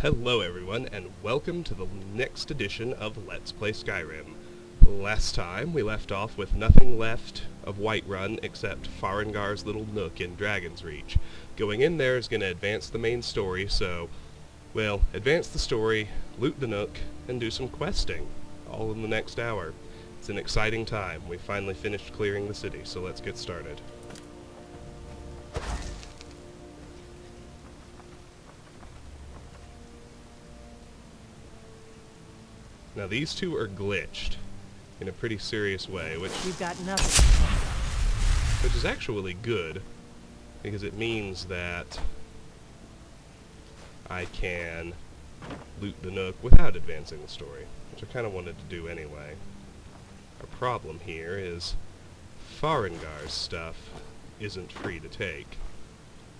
Hello everyone, and welcome to the next edition of Let's Play Skyrim. Last time, we left off with nothing left of Whiterun except Farengar's little nook in Dragonsreach. Going in there is going to advance the main story, so, well, advance the story, loot the nook, and do some questing, all in the next hour. It's an exciting time. We finally finished clearing the city, so let's get started. Now these two are glitched in a pretty serious way, which We've got nothing. is actually good, because it means that I can loot the nook without advancing the story, which I kind of wanted to do anyway. Our problem here is Farengar's stuff isn't free to take,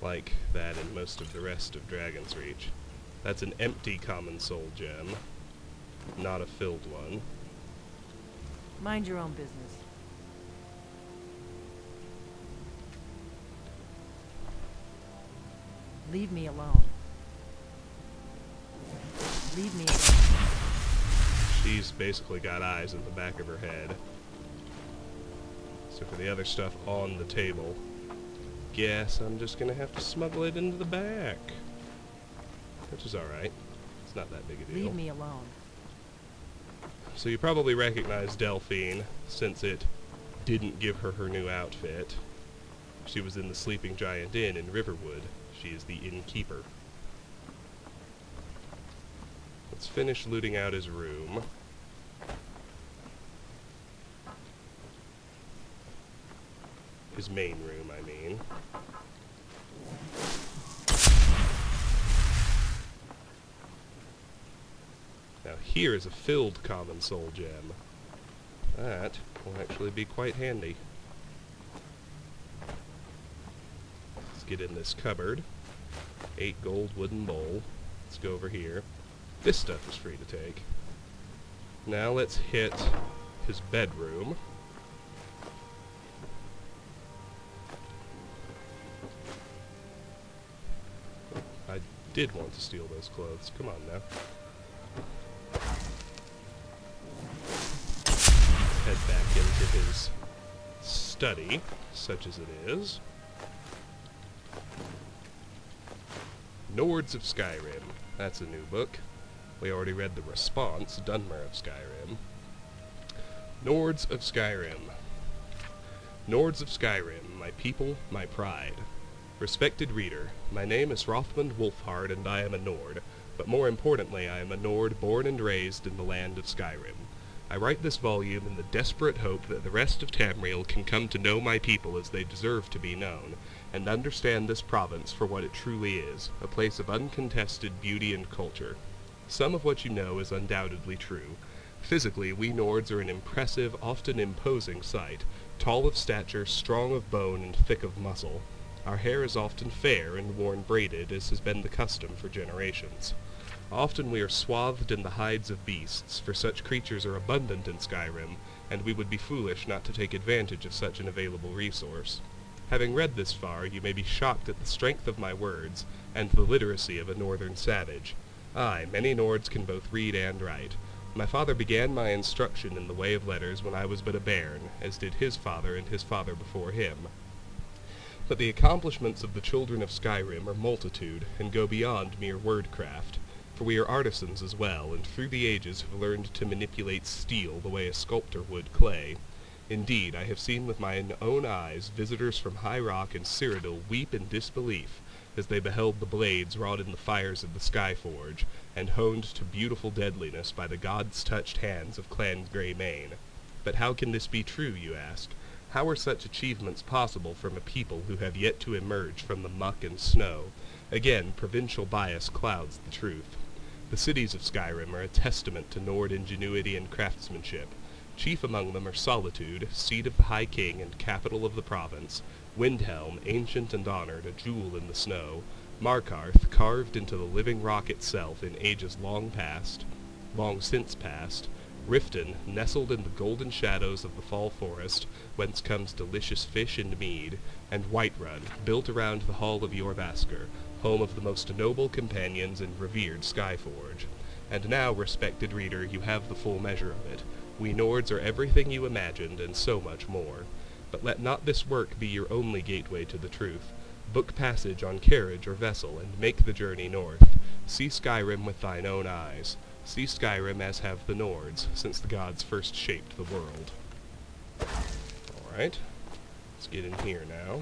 like that in most of the rest of Dragonsreach. That's an empty common soul gem, not a filled one. Mind your own business. Leave me alone. Leave me alone. She's basically got eyes in the back of her head. So for the other stuff on the table, guess I'm just gonna have to smuggle it into the back. Which is alright. It's not that big a deal. Leave me alone. So you probably recognize Delphine, since it didn't give her her new outfit. She was in the Sleeping Giant Inn in Riverwood. She is the innkeeper. Let's finish looting out his room. His main room, I mean. Now here is a filled common soul gem. That will actually be quite handy. Let's get in this cupboard. 8 gold wooden bowl. Let's go over here. This stuff is free to take. Now let's hit his bedroom. I did want to steal those clothes. Come on now. Head back into his study, such as it is. Nords of Skyrim. That's a new book. We already read the response, Dunmer of Skyrim. Nords of Skyrim. Nords of Skyrim, my people, my pride. Respected reader, my name is Rothmund Wolfhard, and I am a Nord. But more importantly, I am a Nord born and raised in the land of Skyrim. I write this volume in the desperate hope that the rest of Tamriel can come to know my people as they deserve to be known, and understand this province for what it truly is, a place of uncontested beauty and culture. Some of what you know is undoubtedly true. Physically, we Nords are an impressive, often imposing sight, tall of stature, strong of bone, and thick of muscle. Our hair is often fair and worn braided, as has been the custom for generations. Often we are swathed in the hides of beasts, for such creatures are abundant in Skyrim, and we would be foolish not to take advantage of such an available resource. Having read this far, you may be shocked at the strength of my words, and the literacy of a northern savage. Aye, many Nords can both read and write. My father began my instruction in the way of letters when I was but a bairn, as did his father and his father before him. But the accomplishments of the children of Skyrim are multitude, and go beyond mere wordcraft. For we are artisans as well, and through the ages have learned to manipulate steel the way a sculptor would clay. Indeed, I have seen with my own eyes visitors from High Rock and Cyrodiil weep in disbelief as they beheld the blades wrought in the fires of the Skyforge, and honed to beautiful deadliness by the gods-touched hands of Clan Greymane. But how can this be true, you ask? How are such achievements possible from a people who have yet to emerge from the muck and snow? Again, provincial bias clouds the truth. The cities of Skyrim are a testament to Nord ingenuity and craftsmanship. Chief among them are Solitude, seat of the High King and capital of the province; Windhelm, ancient and honored, a jewel in the snow; Markarth, carved into the living rock itself in ages long since past; Riften, nestled in the golden shadows of the fall forest, whence comes delicious fish and mead; and Whiterun, built around the hall of Jorvaskr, home of the most noble companions and revered Skyforge. And now, respected reader, you have the full measure of it. We Nords are everything you imagined, and so much more. But let not this work be your only gateway to the truth. Book passage on carriage or vessel, and make the journey north. See Skyrim with thine own eyes. See Skyrim as have the Nords, since the gods first shaped the world. Alright, let's get in here now.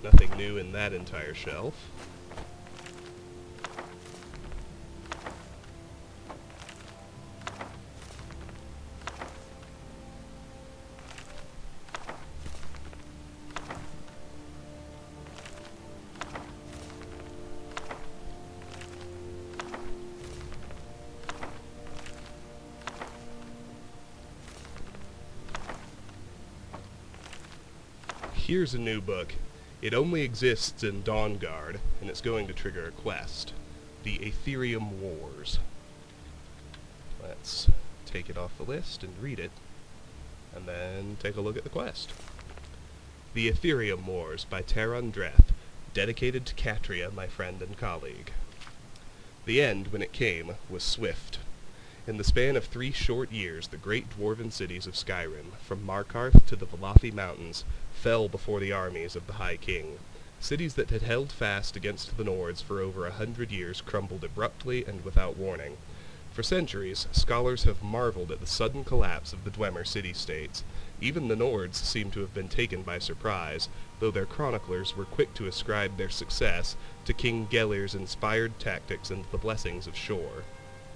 Nothing new in that entire shelf. Here's a new book. It only exists in Dawnguard, and it's going to trigger a quest. The Aetherium Wars. Let's take it off the list and read it, and then take a look at the quest. The Aetherium Wars by Taron Dreth, dedicated to Catria, my friend and colleague. The end, when it came, was swift. In the span of 3 short years, the great dwarven cities of Skyrim, from Markarth to the Velothi Mountains, fell before the armies of the High King. Cities that had held fast against the Nords for over 100 years crumbled abruptly and without warning. For centuries, scholars have marveled at the sudden collapse of the Dwemer city-states. Even the Nords seem to have been taken by surprise, though their chroniclers were quick to ascribe their success to King Gelir's inspired tactics and the blessings of Shor.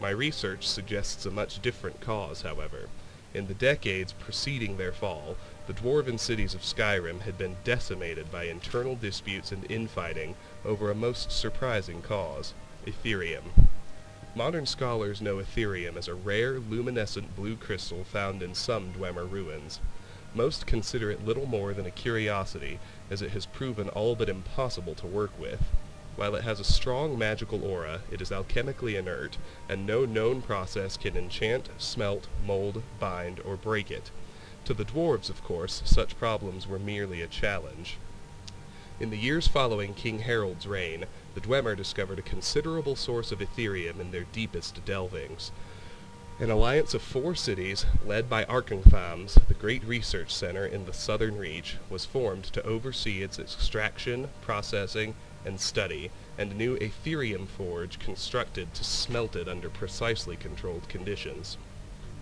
My research suggests a much different cause, however. In the decades preceding their fall, the dwarven cities of Skyrim had been decimated by internal disputes and infighting over a most surprising cause: Aetherium. Modern scholars know Aetherium as a rare, luminescent blue crystal found in some Dwemer ruins. Most consider it little more than a curiosity, as it has proven all but impossible to work with. While it has a strong magical aura, it is alchemically inert, and no known process can enchant, smelt, mold, bind, or break it. To the dwarves, of course, such problems were merely a challenge. In the years following King Harold's reign, the Dwemer discovered a considerable source of Aetherium in their deepest delvings. An alliance of 4 cities, led by Arkenthams, the great research center in the southern reach, was formed to oversee its extraction, processing, and study, and a new Aetherium forge constructed to smelt it under precisely controlled conditions.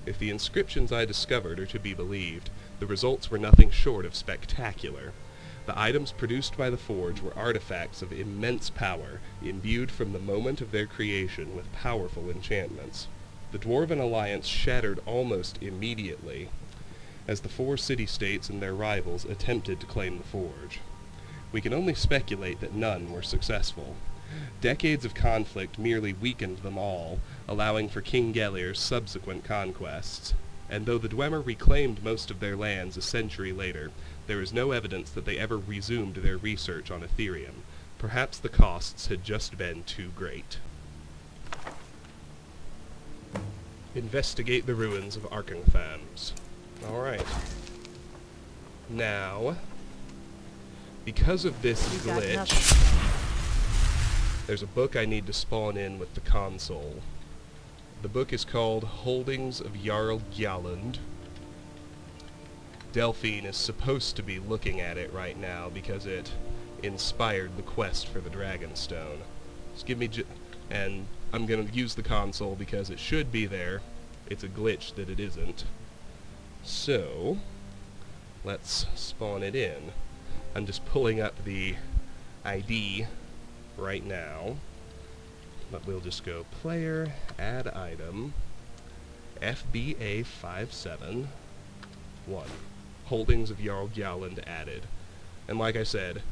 If the inscriptions I discovered are to be believed, the results were nothing short of spectacular. The items produced by the forge were artifacts of immense power, imbued from the moment of their creation with powerful enchantments. The Dwarven alliance shattered almost immediately, as the 4 city-states and their rivals attempted to claim the forge. We can only speculate that none were successful. Decades of conflict merely weakened them all, allowing for King Gelir's subsequent conquests. And though the Dwemer reclaimed most of their lands a century later, there is no evidence that they ever resumed their research on Aetherium. Perhaps the costs had just been too great. Investigate the ruins of Arkenthams. Alright. Now, because of this You got glitch, nothing. there's a book I need to spawn in with the console. The book is called Holdings of Jarl Gjalland. Delphine is supposed to be looking at it right now because it inspired the quest for the Dragonstone. Just give me and I'm going to use the console because it should be there. It's a glitch that it isn't. So, let's spawn it in. I'm just pulling up the ID right now. But we'll just go player, add item, FBA 571. Holdings of Jarl Gjalland added. And like I said,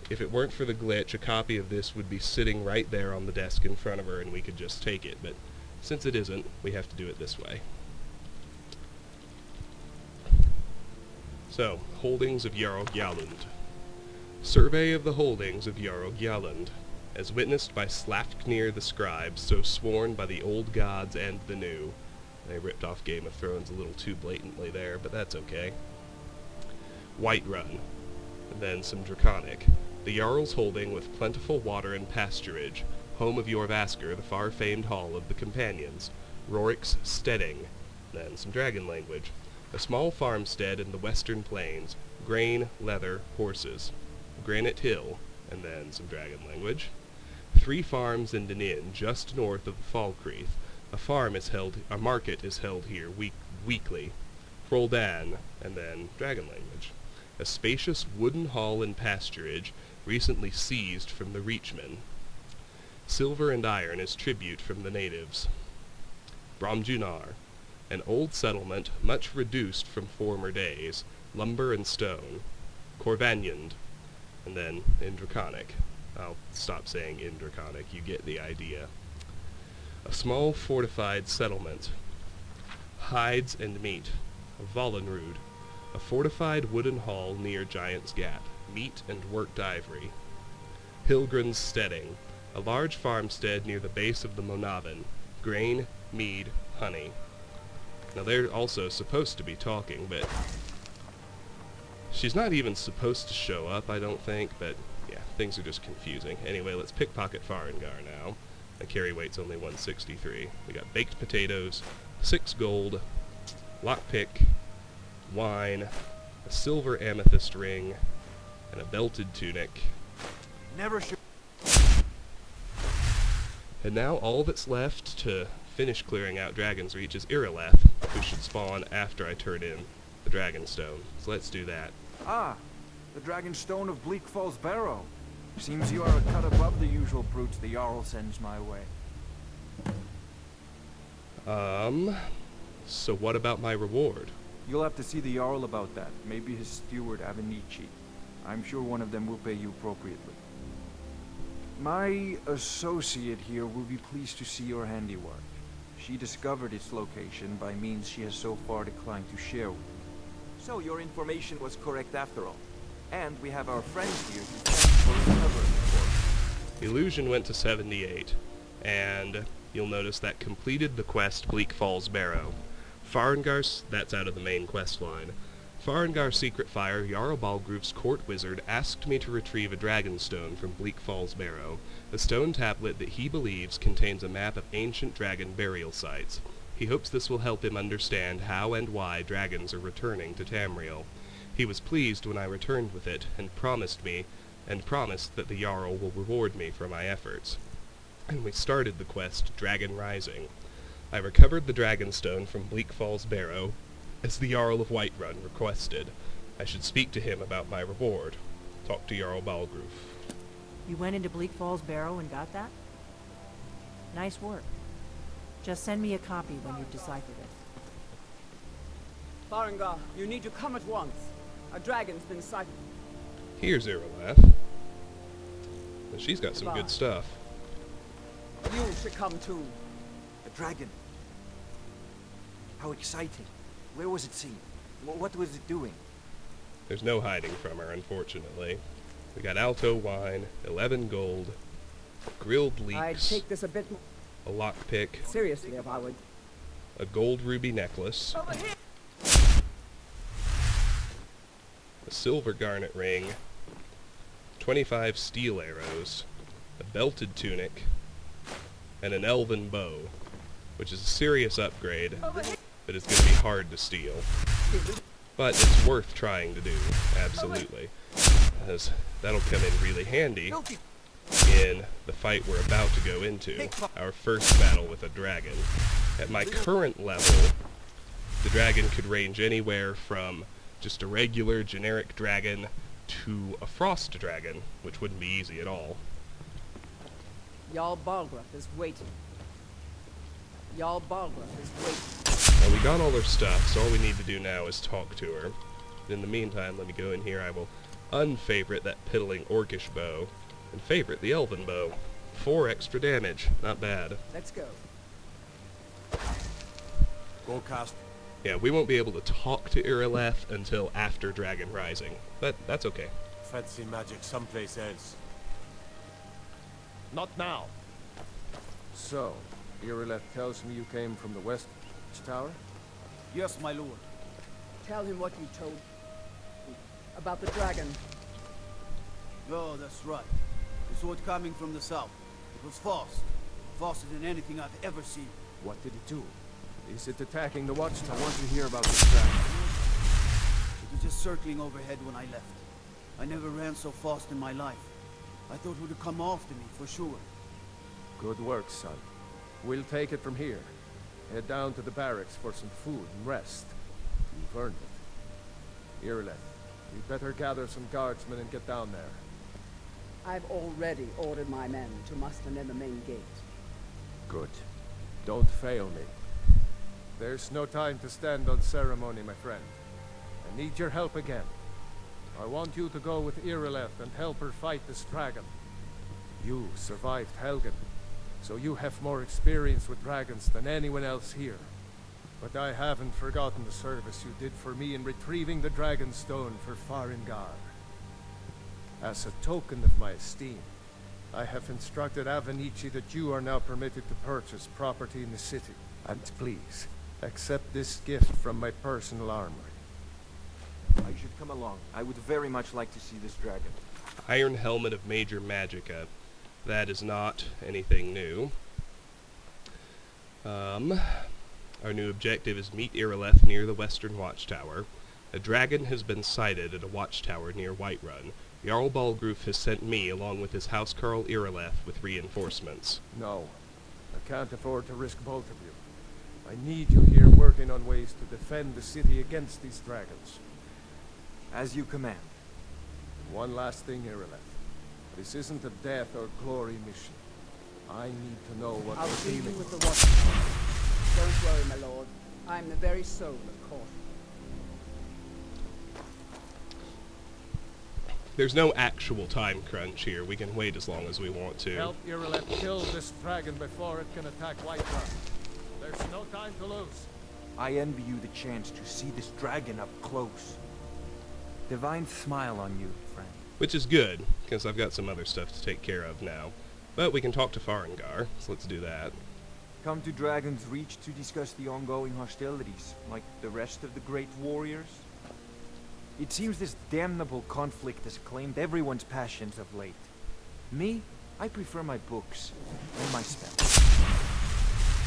if it weren't for the glitch, a copy of this would be sitting right there on the desk in front of her and we could just take it. But since it isn't, we have to do it this way. So, holdings of Jarl Gjalland. Survey of the holdings of Jarl Gjalland, as witnessed by Slafknir the scribe, so sworn by the old gods and the new. They ripped off Game of Thrones a little too blatantly there, but that's okay. Whiterun, and then some Draconic. The Jarl's holding with plentiful water and pasturage, home of Jorvaskr, the far-famed hall of the companions. Rorik's Steading, then some dragon language. A small farmstead in the western plains, grain, leather, horses. Granite Hill, and then some dragon language. 3 farms and an inn just north of the Falkreath. A market is held here weekly. Roldan, and then dragon language. A spacious wooden hall and pasturage, recently seized from the Reachmen. Silver and iron as tribute from the natives. Bromjunar, an old settlement much reduced from former days, lumber and stone. Corvanyand, and then in Draconic. I'll stop saying in Draconic, you get the idea. A small fortified settlement. Hides and meat. Vollenrud, a fortified wooden hall near Giant's Gap. Meat and worked ivory. Hilgrin's Steading, a large farmstead near the base of the Monavan. Grain, mead, honey. Now they're also supposed to be talking, but she's not even supposed to show up, I don't think, but yeah, things are just confusing. Anyway, let's pickpocket Farengar now. My carry weight's only 163. We got baked potatoes, 6 gold, lockpick, wine, a silver amethyst ring, and a belted tunic. Never should. And now all that's left to finish clearing out Dragonsreach is Irileth, who should spawn after I turn in the Dragonstone. So let's do that. Ah, the Dragonstone of Bleak Falls Barrow. Seems you are a cut above the usual brutes the Jarl sends my way. So what about my reward? You'll have to see the Jarl about that. Maybe his steward Avenici. I'm sure one of them will pay you appropriately. My associate here will be pleased to see your handiwork. She discovered its location by means she has so far declined to share with you. So your information was correct after all. And we have our friends here who thank for recovering for us. Illusion went to 78, and you'll notice that completed the quest Bleak Falls Barrow. Farengar's, that's out of the main quest line. Farengar Secret Fire, Jarl Balgruuf's court wizard, asked me to retrieve a Dragonstone from Bleak Falls Barrow, a stone tablet that he believes contains a map of ancient dragon burial sites. He hopes this will help him understand how and why dragons are returning to Tamriel. He was pleased when I returned with it, and promised that the Jarl will reward me for my efforts. And we started the quest Dragon Rising. I recovered the Dragonstone from Bleak Falls Barrow, as the Jarl of Whiterun requested. I should speak to him about my reward. Talk to Jarl Balgruuf. You went into Bleak Falls Barrow and got that? Nice work. Just send me a copy when you've deciphered it. Farengar, you need to come at once. A dragon's been sighted. Here's Irileth. She's got some Goodbye. good stuff. You should come too. A dragon. How exciting. Where was it seen? What was it doing? There's no hiding from her, unfortunately. We got Alto wine, 11 gold, grilled I'd leeks, take this a bit more a lockpick, seriously if I would. a gold ruby necklace, Over here! a silver garnet ring, 25 steel arrows, a belted tunic, and an elven bow, which is a serious upgrade, but it's going to be hard to steal. But it's worth trying to do, absolutely, as that'll come in really handy in the fight we're about to go into, our first battle with a dragon. At my current level, the dragon could range anywhere from just a regular generic dragon to a frost dragon, which wouldn't be easy at all. Jarl Balgruuf is waiting. Jarl Balgruuf is waiting. Now we got all her stuff, so all we need to do now is talk to her. In the meantime, let me go in here. I will unfavorite that piddling orcish bow, and favorite the elven bow. 4 extra damage. Not bad. Let's go. Goldcast, Yeah, we won't be able to talk to Irileth until after Dragon Rising, but that's okay. Fancy magic someplace else. Not now. So, Irileth tells me you came from the West Tower? Yes, my lord. Tell him what you told me about the dragon. Oh, that's right. We saw it coming from the south. It was fast. Faster than anything I've ever seen. What did it do? Is it attacking the I watchtower? want to hear about this dragon. It was just circling overhead when I left. I never ran so fast in my life. I thought it would have come after me, for sure. Good work, son. We'll take it from here. Head down to the barracks for some food and rest. You've earned it. Irileth, you better gather some guardsmen and get down there. I've already ordered my men to muster near the main gate. Good. Don't fail me. There's no time to stand on ceremony, my friend. I need your help again. I want you to go with Irileth and help her fight this dragon. You survived Helgen, so you have more experience with dragons than anyone else here. But I haven't forgotten the service you did for me in retrieving the Dragonstone for Farengar. As a token of my esteem, I have instructed Avenici that you are now permitted to purchase property in the city. And please, accept this gift from my personal armory. I should come along. I would very much like to see this dragon. Iron Helmet of Major Magicka. That is not anything new. Our new objective is meet Irileth near the Western Watchtower. A dragon has been sighted at a watchtower near Whiterun. Jarl Balgruf has sent me, along with his housecarl Irileth, with reinforcements. No, I can't afford to risk both of you. I need you here working on ways to defend the city against these dragons. As you command. One last thing, Irileth. This isn't a death or glory mission. I need to know what I'll we're see you dealing with with. the watchtower. Don't worry, my lord. I'm the very soul of caution. There's no actual time crunch here. We can wait as long as we want to. Help Irileth kill this dragon before it can attack Whiterun. There's no time to lose. I envy you the chance to see this dragon up close. Divine smile on you, friend. Which is good, because I've got some other stuff to take care of now. But we can talk to Farengar, so let's do that. Come to Dragonsreach to discuss the ongoing hostilities, like the rest of the great warriors. It seems this damnable conflict has claimed everyone's passions of late. Me, I prefer my books and my spells.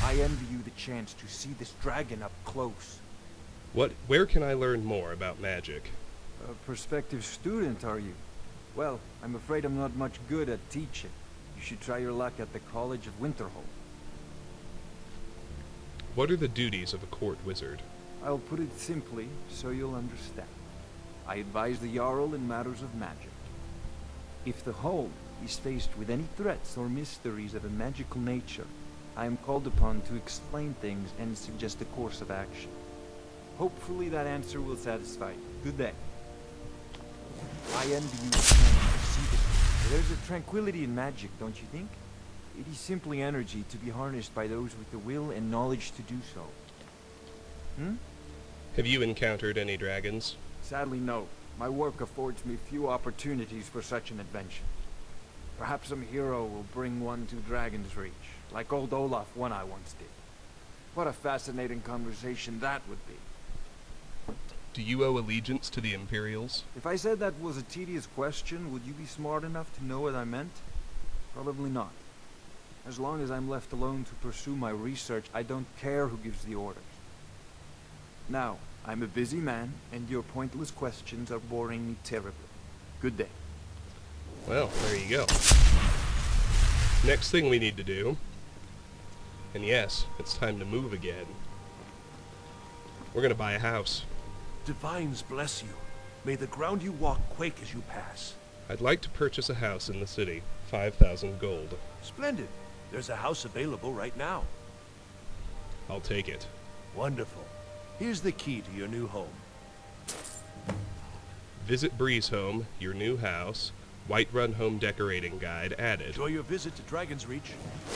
I envy you the chance to see this dragon up close. Where can I learn more about magic? A prospective student, are you? Well, I'm afraid I'm not much good at teaching. You should try your luck at the College of Winterhold. What are the duties of a court wizard? I'll put it simply, so you'll understand. I advise the Jarl in matters of magic. If the Hold is faced with any threats or mysteries of a magical nature, I am called upon to explain things and suggest a course of action. Hopefully that answer will satisfy you. Good day. I envy you the chance to see this. There's a tranquility in magic, don't you think? It is simply energy to be harnessed by those with the will and knowledge to do so. Have you encountered any dragons? Sadly, no. My work affords me few opportunities for such an adventure. Perhaps some hero will bring one to Dragonsreach, like old Olaf one I once did. What a fascinating conversation that would be. Do you owe allegiance to the Imperials? If I said that was a tedious question, would you be smart enough to know what I meant? Probably not. As long as I'm left alone to pursue my research, I don't care who gives the orders. Now, I'm a busy man, and your pointless questions are boring me terribly. Good day. Well, there you go. Next thing we need to do, and yes, it's time to move again. We're gonna buy a house. Divines bless you. May the ground you walk quake as you pass. I'd like to purchase a house in the city. 5,000 gold. Splendid. There's a house available right now. I'll take it. Wonderful. Here's the key to your new home. Visit Breezehome, your new house. Whiterun home decorating guide added. Enjoy your visit to Dragonsreach.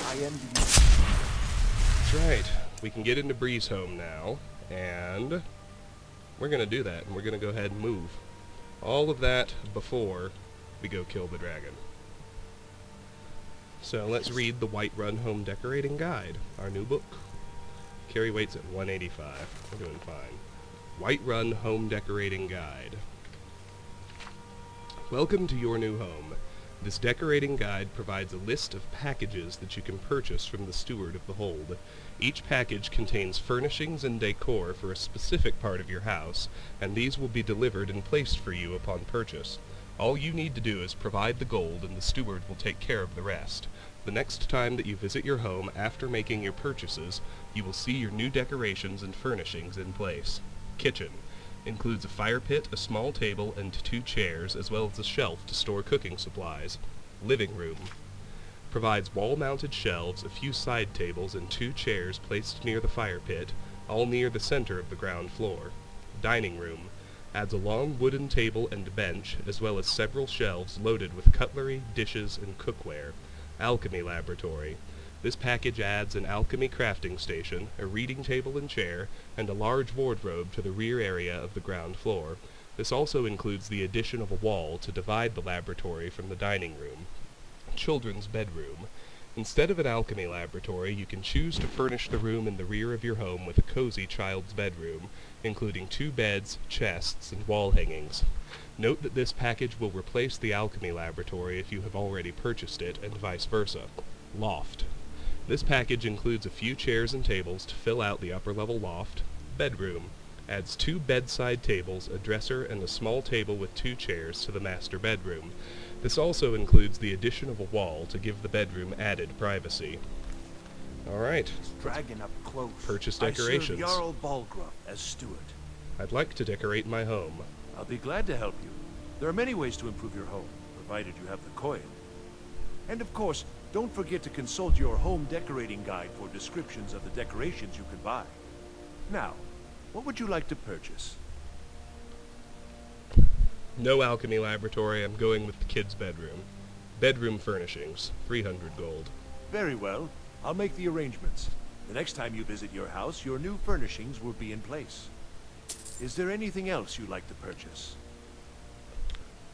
I envy you. That's right. We can get into Breezehome now, And we're going to do that, and we're going to go ahead and move. All of that before we go kill the dragon. So let's read the Whiterun Home Decorating Guide, our new book. Carry weight's at 185. We're doing fine. Whiterun Home Decorating Guide. Welcome to your new home. This decorating guide provides a list of packages that you can purchase from the steward of the hold. Each package contains furnishings and decor for a specific part of your house, and these will be delivered and placed for you upon purchase. All you need to do is provide the gold, and the steward will take care of the rest. The next time that you visit your home after making your purchases, you will see your new decorations and furnishings in place. Kitchen. Includes a fire pit, a small table, and 2 chairs, as well as a shelf to store cooking supplies. Living room. Provides wall-mounted shelves, a few side tables, and 2 chairs placed near the fire pit, all near the center of the ground floor. Dining room. Adds a long wooden table and bench, as well as several shelves loaded with cutlery, dishes, and cookware. Alchemy laboratory. This package adds an alchemy crafting station, a reading table and chair, and a large wardrobe to the rear area of the ground floor. This also includes the addition of a wall to divide the laboratory from the dining room. Children's bedroom. Instead of an alchemy laboratory, you can choose to furnish the room in the rear of your home with a cozy child's bedroom, including 2 beds, chests, and wall hangings. Note that this package will replace the alchemy laboratory if you have already purchased it, and vice versa. Loft. This package includes a few chairs and tables to fill out the upper-level loft. Bedroom. Adds 2 bedside tables, a dresser, and a small table with 2 chairs to the master bedroom. This also includes the addition of a wall to give the bedroom added privacy. Alright. Dragon up close. Purchase I decorations. serve Jarl Balgruff as steward. I'd like to decorate my home. I'll be glad to help you. There are many ways to improve your home, provided you have the coin. And of course, don't forget to consult your home decorating guide for descriptions of the decorations you can buy. Now, what would you like to purchase? No alchemy laboratory, I'm going with the kid's bedroom. Bedroom furnishings, 300 gold. Very well. I'll make the arrangements. The next time you visit your house, your new furnishings will be in place. Is there anything else you'd like to purchase?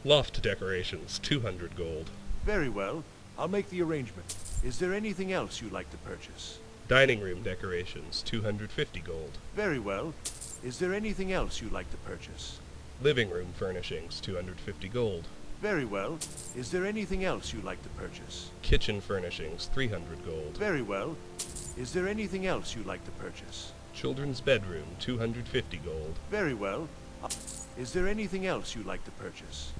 Loft decorations, 200 gold. Very well. I'll make the arrangement. Is there anything else you'd like to purchase? Dining room decorations, 250 gold. Very well. Is there anything else you'd like to purchase? Living room furnishings, 250 gold. Very well. Is there anything else you'd like to purchase? Kitchen furnishings, 300 gold. Very well. Is there anything else you'd like to purchase? Children's bedroom, 250 gold. Very well. Is there anything else you'd like to purchase?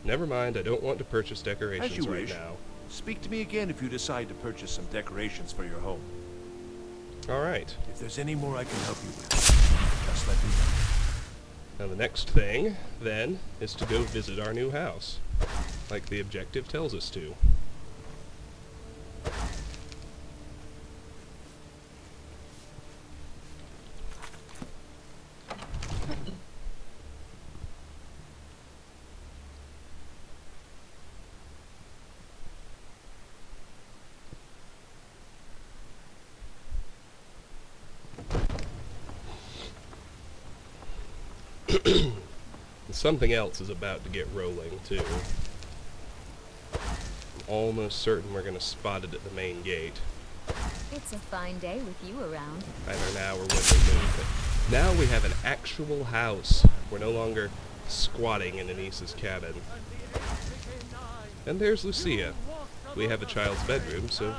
Never mind, I don't want to purchase As decorations you right wish. now. Speak to me again if you decide to purchase some decorations for your home. Alright, If there's any more I can help you with, just let me know. now the next thing, then, is to go visit our new house, like the objective tells us to. Something else is about to get rolling, too. I'm almost certain we're going to spot it at the main gate. It's a fine day with you around. Either now or when we move. But now we have an actual house. We're no longer squatting in Anissa's cabin. And there's Lucia. We have a child's bedroom, so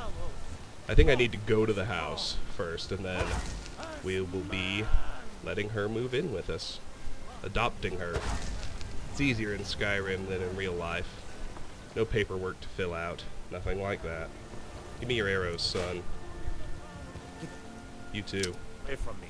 I think I need to go to the house first, and then we will be letting her move in with us. Adopting her. It's easier in Skyrim than in real life. No paperwork to fill out. Nothing like that. Give me your arrows, son. You too. Away from me.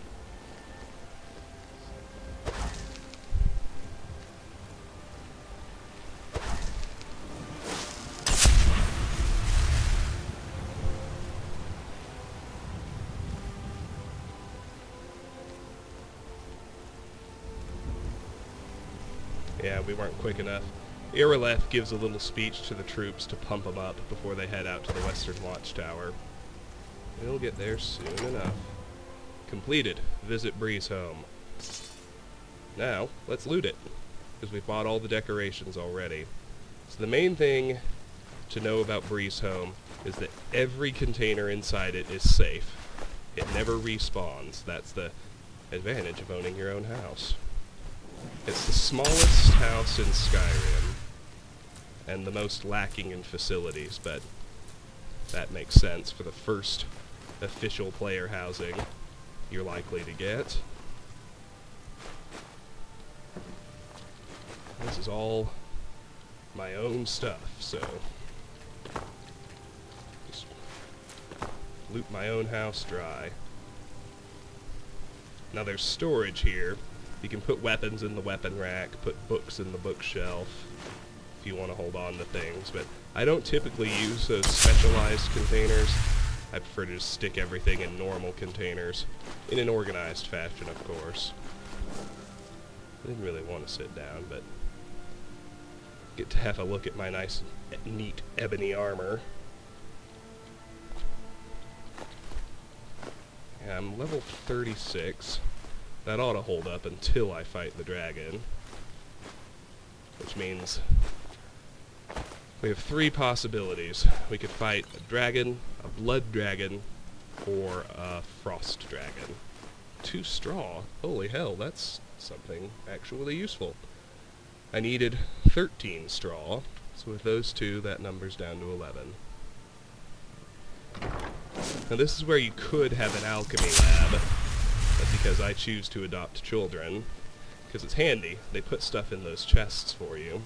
Yeah, we weren't quick enough. Irileth gives a little speech to the troops to pump them up before they head out to the western watchtower. We'll get there soon enough. Completed. Visit Breezehome. Now, let's loot it, because we've bought all the decorations already. So the main thing to know about Breezehome is that every container inside it is safe. It never respawns. That's the advantage of owning your own house. It's the smallest house in Skyrim, and the most lacking in facilities, but that makes sense for the first official player housing you're likely to get. This is all my own stuff, so just loot my own house dry. Now there's storage here. You can put weapons in the weapon rack, put books in the bookshelf, if you want to hold on to things, but I don't typically use those specialized containers. I prefer to just stick everything in normal containers, in an organized fashion, of course. I didn't really want to sit down, but get to have a look at my nice, neat ebony armor. Yeah, I'm level 36. That ought to hold up until I fight the dragon. Which means we have 3 possibilities. We could fight a dragon, a blood dragon, or a frost dragon. 2 straw? Holy hell, that's something actually useful. I needed 13 straw, so with those 2, that number's down to 11. Now this is where you could have an alchemy lab, but because I choose to adopt children, because it's handy, they put stuff in those chests for you.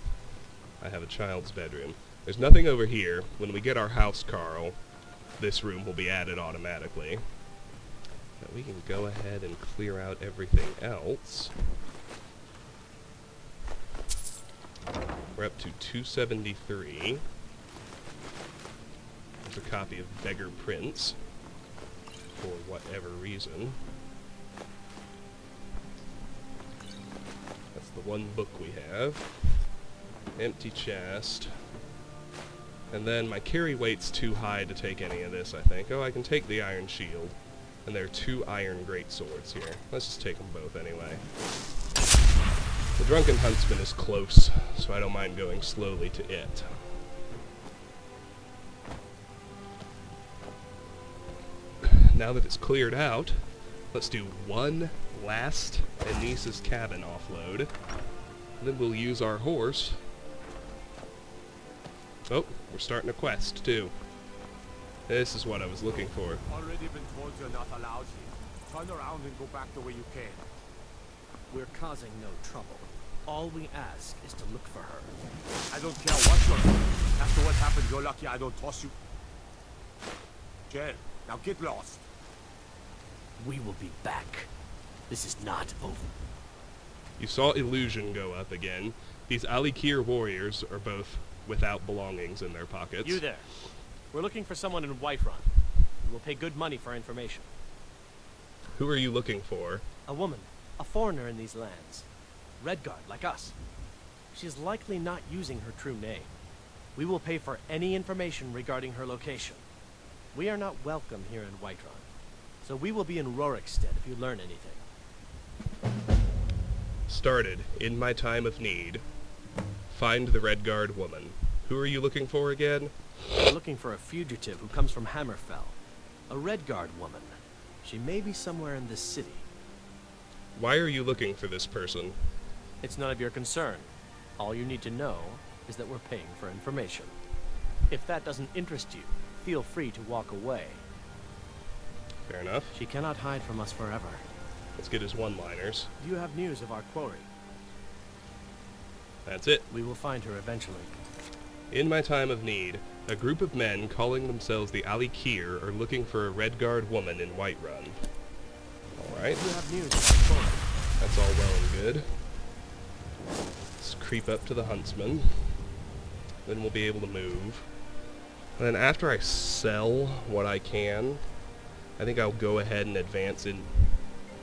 I have a child's bedroom. There's nothing over here. When we get our house, Carl, this room will be added automatically. But we can go ahead and clear out everything else. We're up to 273. There's a copy of Beggar Prince, for whatever reason. That's the one book we have. Empty chest. And then my carry weight's too high to take any of this, I think. Oh, I can take the iron shield. And there are 2 iron greatswords here. Let's just take them both anyway. The Drunken Huntsman is close, so I don't mind going slowly to it. Now that it's cleared out, let's do one last Anissa's cabin offload. Then we'll use our horse. Oh, we're starting a quest, too. This is what I was looking for. Already been told you're not allowed here. Turn around and go back the way you came. We're causing no trouble. All we ask is to look for her. I don't care what you're doing. After what happened, you're lucky I don't toss you. Jen, now get lost. We will be back. This is not over. You saw illusion go up again. These Alikir warriors are both without belongings in their pockets. You there. We're looking for someone in Whiterun. We will pay good money for information. Who are you looking for? A woman. A foreigner in these lands. Redguard, like us. She is likely not using her true name. We will pay for any information regarding her location. We are not welcome here in Whiterun, so we will be in Rorikstead if you learn anything. Started. In my time of need. Find the Redguard woman. Who are you looking for again? We're looking for a fugitive who comes from Hammerfell. A Redguard woman. She may be somewhere in this city. Why are you looking for this person? It's none of your concern. All you need to know is that we're paying for information. If that doesn't interest you, feel free to walk away. Fair enough. She cannot hide from us forever. Let's get his one-liners. Do you have news of our quarry? That's it. We will find her eventually. In my time of need, a group of men calling themselves the Alikir are looking for a Redguard woman in Whiterun. Alright. Do you have news of our quarry? That's all well and good. Let's creep up to the Huntsman. Then we'll be able to move. And then after I sell what I can, I think I'll go ahead and advance in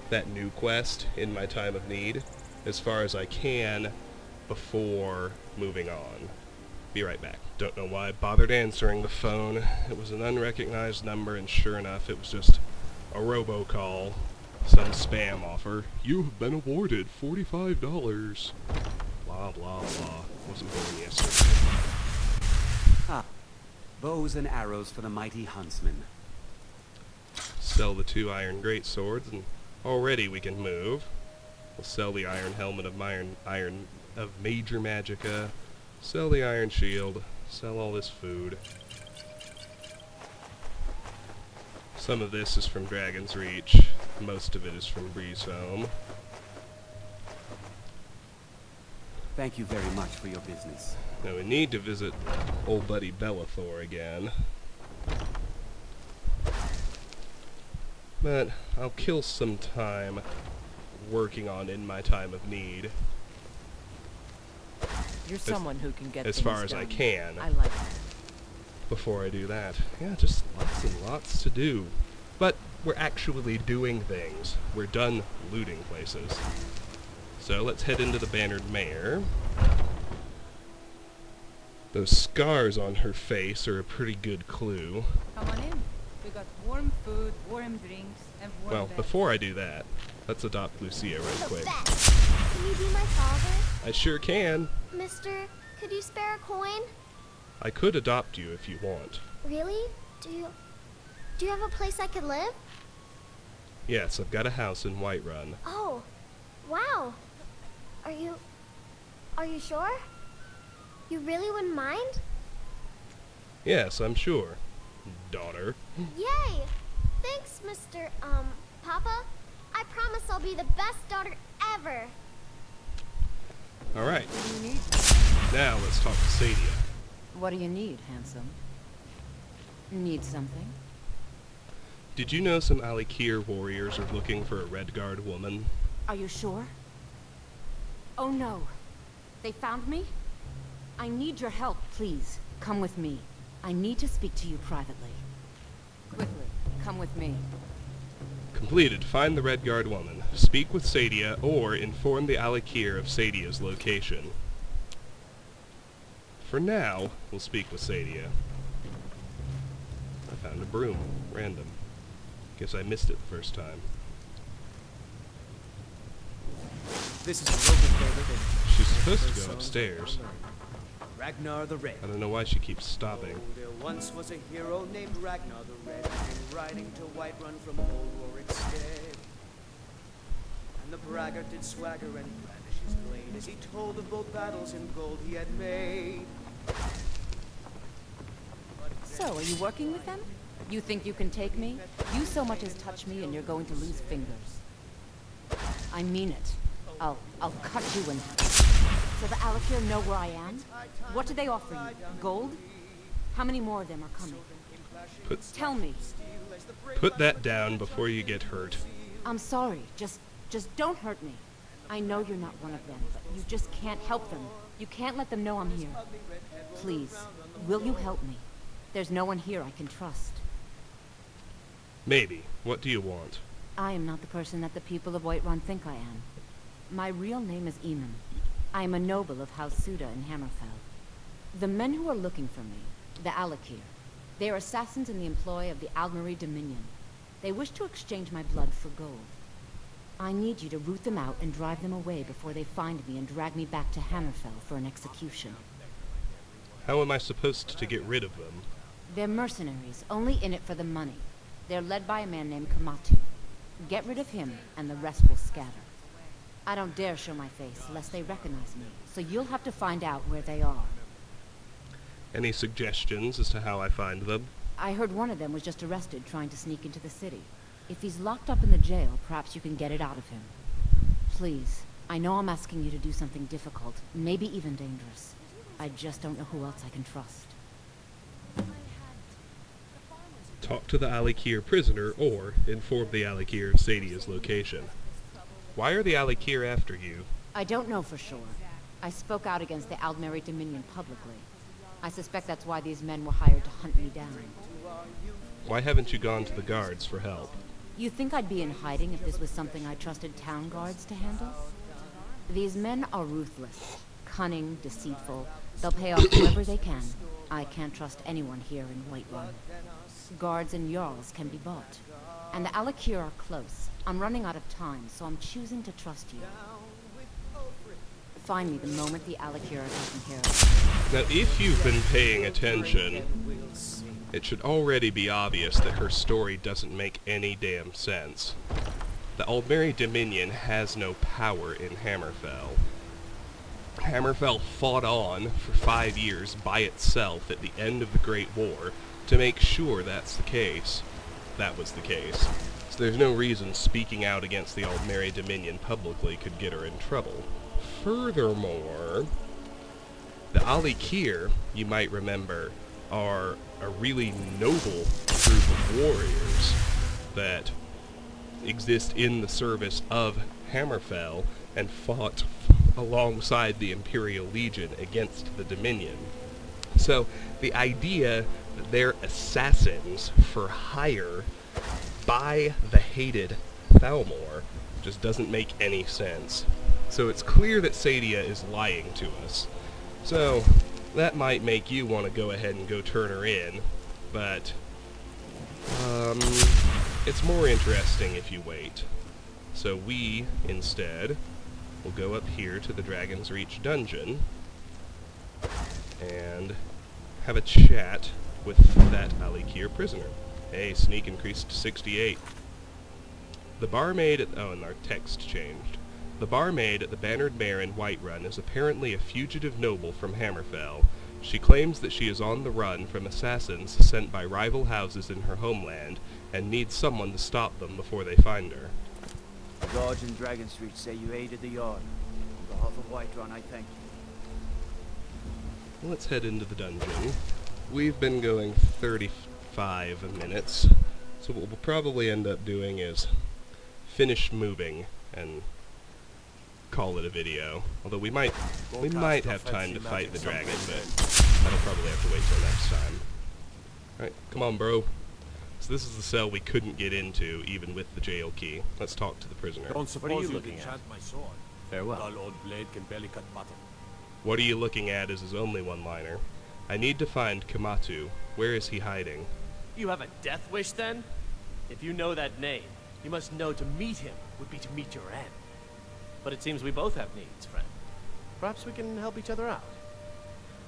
that new quest in my time of need as far as I can before moving on. Be right back. Don't know why I bothered answering the phone. It was an unrecognized number, and sure enough, it was just a robocall. Some spam offer. You have been awarded $45. Blah, blah, blah. Wasn't born yesterday. Ah, bows and arrows for the mighty huntsman. Sell the 2 iron greatswords, and already we can move. We'll sell the iron helmet of iron of major magicka. Sell the iron shield. Sell all this food. Some of this is from Dragonsreach. Most of it is from Breezehome. Thank you very much for your business. Now we need to visit old buddy Bellathor again. But I'll kill some time working on In My Time of Need. You're someone who can get as things far as done. I can. I like that. Before I do that. Yeah, just lots and lots to do. But we're actually doing things. We're done looting places. So let's head into the Bannered Mare. Those scars on her face are a pretty good clue. Come on in. We got warm food, warm drinks, and warm Well, beds. before I do that, let's adopt Lucia right quick. Can you be my father? I sure can. Mister, could you spare a coin? I could adopt you if you want. Really? Do you have a place I could live? Yes, I've got a house in Whiterun. Oh, wow. Are you sure? You really wouldn't mind? Yes, I'm sure. Daughter. Yay! Thanks, Mr. Papa. I promise I'll be the best daughter ever. Alright. Now let's talk to Sadia. What do you need, handsome? Need something? Did you know some Alikir warriors are looking for a Redguard woman? Are you sure? Oh no. They found me? I need your help, please. Come with me. I need to speak to you privately. Quickly, come with me. Completed. Find the Redguard woman. Speak with Sadia, or inform the Alikir of Sadia's location. For now, we'll speak with Sadia. I found a broom. Random. Guess I missed it the first time. This is a local favorite. She's supposed to go upstairs. Ragnar the Red. I don't know why she keeps stopping. Oh, there once was a hero named Ragnar the Red, came riding to Whiterun from old Rorik's stead. And the braggart did swagger and brandish his blade as he told of both battles in gold he had made. So, are you working with them? You think you can take me? You so much as touch me and you're going to lose fingers. I mean it. I'll cut you in half. So the Alikir know where I am? What do they offer you? Gold? How many more of them are coming? Tell me. Put that down before you get hurt. I'm sorry. Just don't hurt me. I know you're not one of them, but you just can't help them. You can't let them know I'm here. Please, will you help me? There's no one here I can trust. Maybe. What do you want? I am not the person that the people of Whiterun think I am. My real name is Eamon. I am a noble of House Suda in Hammerfell. The men who are looking for me, the Alikir, they are assassins in the employ of the Aldmeri Dominion. They wish to exchange my blood for gold. I need you to root them out and drive them away before they find me and drag me back to Hammerfell for an execution. How am I supposed to get rid of them? They're mercenaries, only in it for the money. They're led by a man named Kamatu. Get rid of him, and the rest will scatter. I don't dare show my face, lest they recognize me, so you'll have to find out where they are. Any suggestions as to how I find them? I heard one of them was just arrested trying to sneak into the city. If he's locked up in the jail, perhaps you can get it out of him. Please, I know I'm asking you to do something difficult, maybe even dangerous. I just don't know who else I can trust. Talk to the Alikir prisoner, or inform the Alikir of Sadia's location. Why are the Alikir after you? I don't know for sure. I spoke out against the Aldmeri Dominion publicly. I suspect that's why these men were hired to hunt me down. Why haven't you gone to the guards for help? You think I'd be in hiding if this was something I trusted town guards to handle? These men are ruthless, cunning, deceitful. They'll pay off whoever they can. I can't trust anyone here in Whiterun. Guards and Jarls can be bought. And the Alakir are close. I'm running out of time, so I'm choosing to trust you. Find me the moment the Alakir are taken care of. Now, if you've been paying attention, it should already be obvious that her story doesn't make any damn sense. The Aldmeri Dominion has no power in Hammerfell. Hammerfell fought on for 5 years by itself at the end of the Great War to make sure that's the case. That was the case. So there's no reason speaking out against the Aldmeri Dominion publicly could get her in trouble. Furthermore, the Alikir, you might remember, are a really noble group of warriors that exist in the service of Hammerfell and fought alongside the Imperial Legion against the Dominion. So the idea that they're assassins for hire by the hated Thalmor just doesn't make any sense. So it's clear that Sadia is lying to us. So that might make you want to go ahead and go turn her in, but it's more interesting if you wait. So we, instead, will go up here to the Dragonsreach dungeon and have a chat with that Alikir prisoner. Hey, sneak increased to 68. The barmaid at... oh, and our text changed. The barmaid at the Bannered Mare in Whiterun is apparently a fugitive noble from Hammerfell. She claims that she is on the run from assassins sent by rival houses in her homeland and needs someone to stop them before they find her. The guards in Dragonsreach say you aided the Yard. On behalf of Whiterun, I thank you. Let's head into the dungeon. We've been going 35 minutes, so what we'll probably end up doing is finish moving and call it a video. Although we might have time to fight the dragon, but that'll probably have to wait till next time. Alright, come on, bro. So this is the cell we couldn't get into, even with the jail key. Let's talk to the prisoner. What are you looking at? My sword. Farewell. Dull old blade can barely cut button. What are you looking at is his only one-liner. I need to find Kamatu. Where is he hiding? You have a death wish, then? If you know that name, you must know to meet him would be to meet your end. But it seems we both have needs, friend. Perhaps we can help each other out.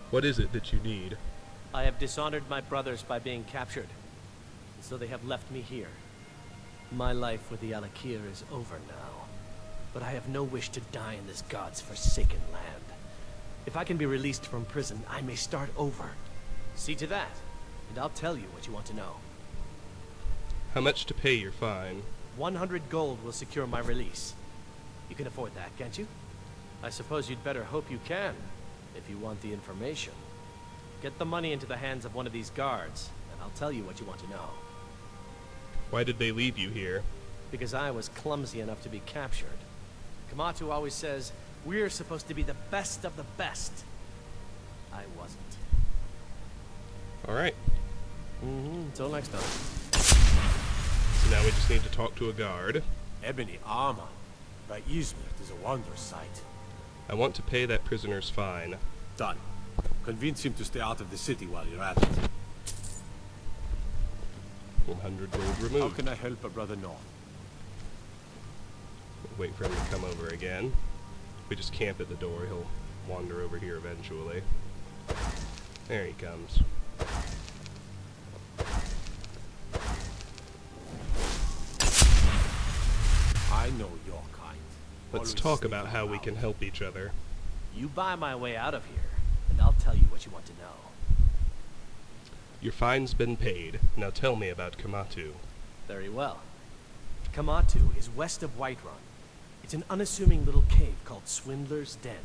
What is it that you need? I have dishonored my brothers by being captured, and so they have left me here. My life with the Alakir is over now, but I have no wish to die in this god's forsaken land. If I can be released from prison, I may start over. See to that, and I'll tell you what you want to know. How much to pay your fine? 100 gold will secure my release. You can afford that, can't you? I suppose you'd better hope you can, if you want the information. Get the money into the hands of one of these guards, and I'll tell you what you want to know. Why did they leave you here? Because I was clumsy enough to be captured. Kamatu always says, we're supposed to be the best of the best. I wasn't. Alright. Until next time. So now we just need to talk to a guard. Ebony armor. By Izmir is a wondrous sight. I want to pay that prisoner's fine. Done. Convince him to stay out of the city while you're at it. 100 gold removed. How can I help a brother north? Wait for him to come over again. We just camp at the door, he'll wander over here eventually. There he comes. I know your kind. Let's talk about how we can help each other. You buy my way out of here, and I'll tell you what you want to know. Your fine's been paid. Now tell me about Kamatu. Very well. Kamatu is west of Whiterun. It's an unassuming little cave called Swindler's Den.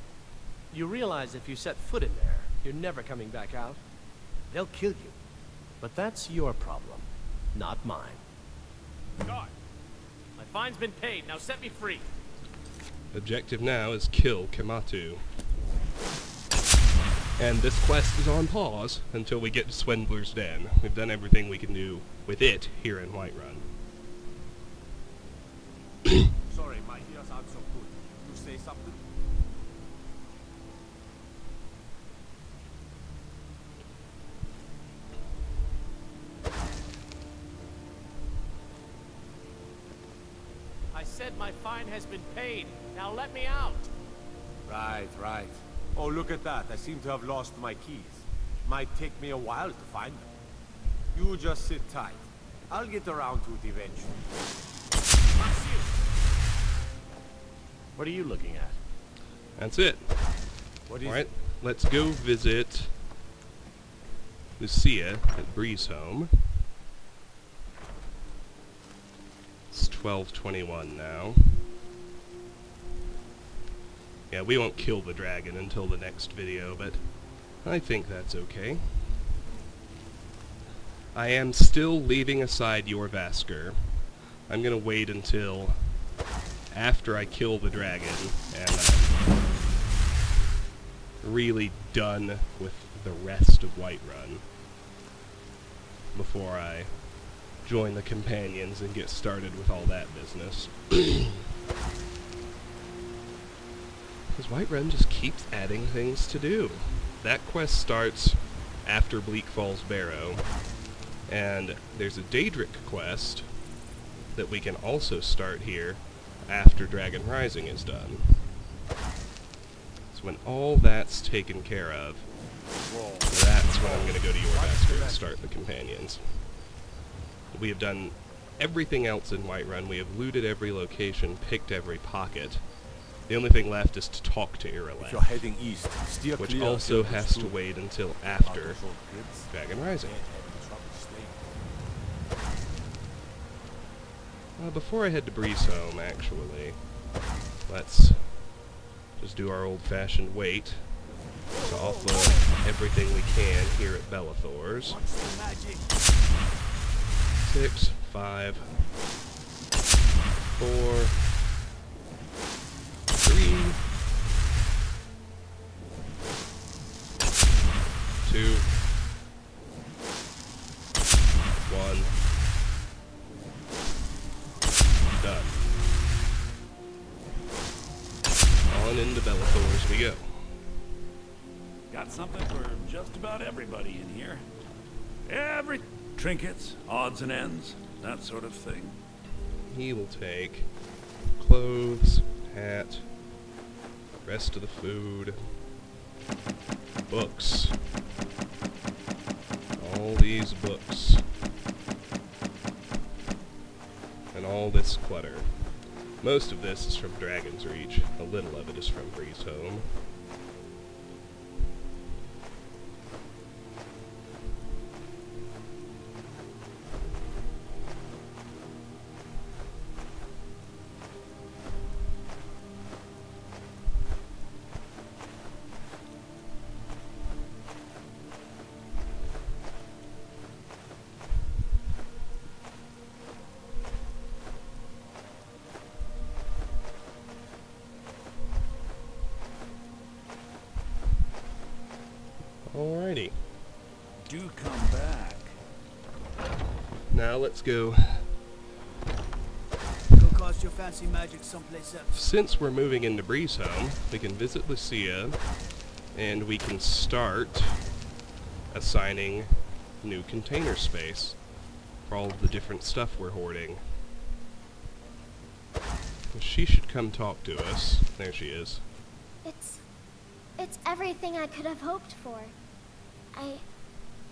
You realize if you set foot in there, you're never coming back out. They'll kill you. But that's your problem, not mine. Guard! My fine's been paid, now set me free! Objective now is kill Kamatu. And this quest is on pause until we get to Swindler's Den. We've done everything we can do with it here in Whiterun. Sorry, my ears aren't so good. You say something? said my fine has been paid. Now let me out. Right, right. Oh, look at that. I seem to have lost my keys. Might take me a while to find them. You just sit tight. I'll get around to it eventually. What are you looking at? That's it. What is Alright, let's go visit Lucia at Breezehome. It's 12:21 now. Yeah, we won't kill the dragon until the next video, but I think that's okay. I am still leaving aside your Vasker. I'm gonna wait until after I kill the dragon and I'm really done with the rest of Whiterun before I join the companions and get started with all that business. Because Whiterun just keeps adding things to do. That quest starts after Bleak Falls Barrow, and there's a Daedric quest that we can also start here after Dragon Rising is done. So when all that's taken care of, that's when I'm going to go to Yorvaster and start the companions. We have done everything else in Whiterun. We have looted every location, picked every pocket. The only thing left is to talk to Irileth, If you're heading east, steer which clear also of the has to sloop. wait until after Dragon Rising. Before I head to Breezehome, actually, let's just do our old-fashioned wait to offload everything we can here at Bellathor's. 6, 5, 4, 3, 2, 1. Done. On into Bellathor as we go. Got something for just about everybody in here. Every trinkets, odds and ends, that sort of thing. He will take clothes, hat, rest of the food, books. All these books. And all this clutter. Most of this is from Dragonsreach. A little of it is from Breezehome. Alrighty. Do come back. Now let's go. Go cast your fancy magic someplace else. Since we're moving into Breezehome, we can visit Lucia, and we can start assigning new container space for all of the different stuff we're hoarding. She should come talk to us. There she is. It's everything I could have hoped for.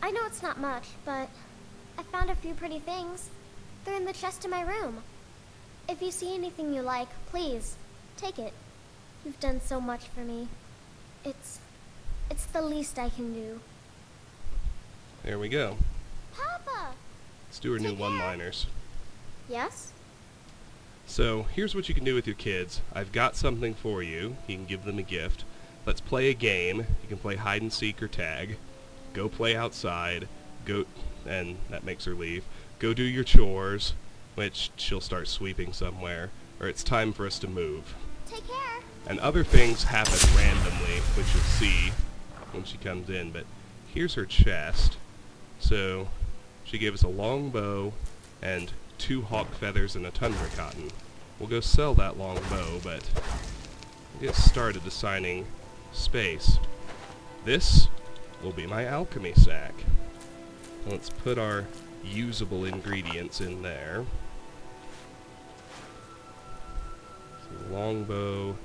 I know it's not much, but I found a few pretty things. They're in the chest in my room. If you see anything you like, please, take it. You've done so much for me. It's the least I can do. There we go. Papa! Let's do our new one-liners. Yes? So, here's what you can do with your kids. I've got something for you. You can give them a gift. Let's play a game. You can play hide and seek or tag. Go play outside. Go, and that makes her leave. Go do your chores, which she'll start sweeping somewhere. Or it's time for us to move. Take care. And other things happen randomly, which you'll see when she comes in. But here's her chest. So, she gave us a long bow and 2 hawk feathers and a tundra cotton. We'll go sell that long bow, but we'll get started assigning space. This will be my alchemy sack. Let's put our usable ingredients in there. Longbow.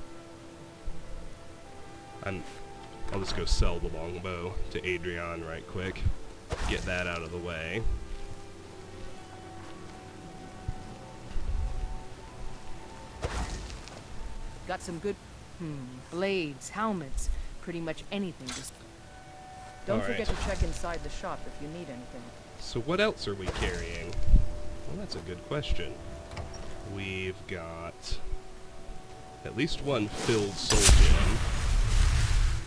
I'll just go sell the longbow to Adrian right quick. Get that out of the way. Got some good, blades, helmets, pretty much anything. Just don't forget to check inside the shop if you need anything. So what else are we carrying? Well, that's a good question. We've got at least one filled soul gem.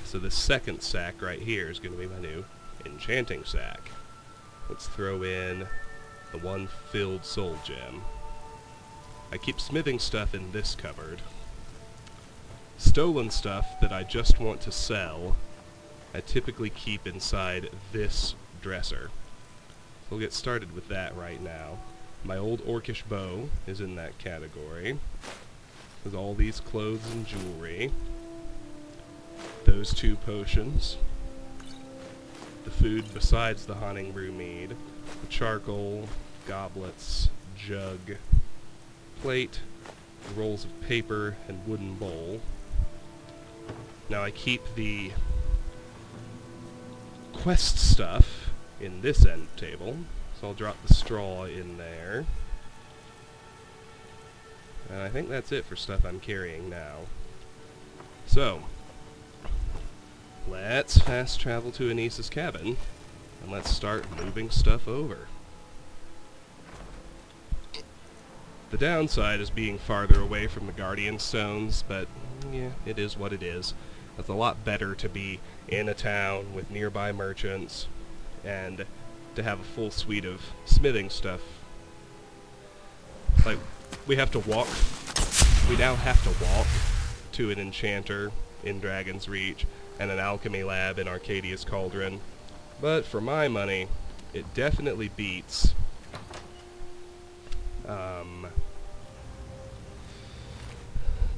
So the second sack right here is going to be my new enchanting sack. Let's throw in the one filled soul gem. I keep smithing stuff in this cupboard. Stolen stuff that I just want to sell, I typically keep inside this dresser. We'll get started with that right now. My old orcish bow is in that category. There's all these clothes and jewelry. Those 2 potions. The food besides the haunting brew mead. The charcoal, goblets, jug, plate, rolls of paper, and wooden bowl. Now I keep the quest stuff in this end table, so I'll drop the straw in there. And I think that's it for stuff I'm carrying now. So, let's fast travel to Anissa's cabin, and let's start moving stuff over. The downside is being farther away from the Guardian Stones, but yeah, it is what it is. It's a lot better to be in a town with nearby merchants and to have a full suite of smithing stuff. Like, we have to walk. We now have to walk to an enchanter in Dragonsreach and an alchemy lab in Arcadia's Cauldron. But for my money, it definitely beats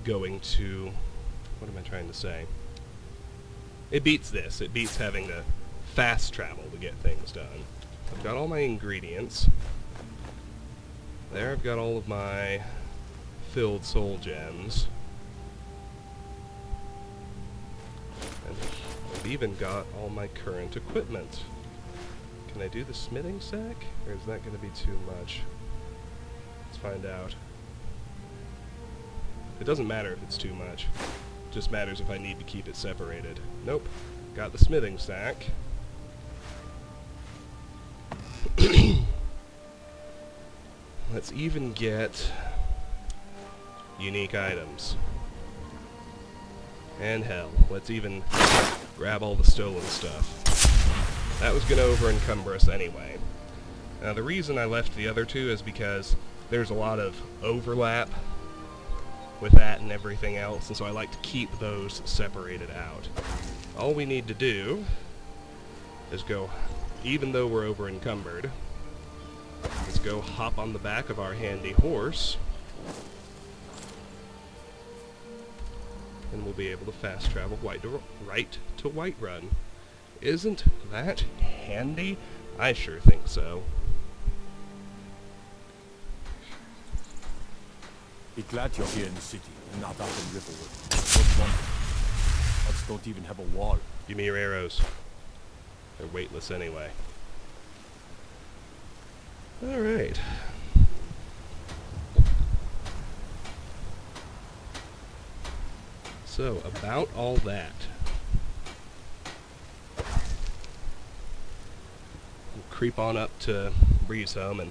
going to... what am I trying to say? It beats this. It beats having to fast travel to get things done. I've got all my ingredients. There, I've got all of my filled soul gems. And I've even got all my current equipment. Can I do the smithing sack? Or is that going to be too much? Let's find out. It doesn't matter if it's too much. It just matters if I need to keep it separated. Nope. Got the smithing sack. Let's even get unique items. And hell, let's even grab all the stolen stuff. That was going to over-encumber us anyway. Now the reason I left the other 2 is because there's a lot of overlap with that and everything else, and so I like to keep those separated out. All we need to do is go, even though we're over-encumbered, let's go hop on the back of our handy horse, and we'll be able to fast travel right to Whiterun. Isn't that handy? I sure think so. Be glad you're here in the city, not up in Riverwood. What's wrong? Huts don't even have a wall. Give me your arrows. They're weightless anyway. Alright. So, about all that. We'll creep on up to Breezehome, and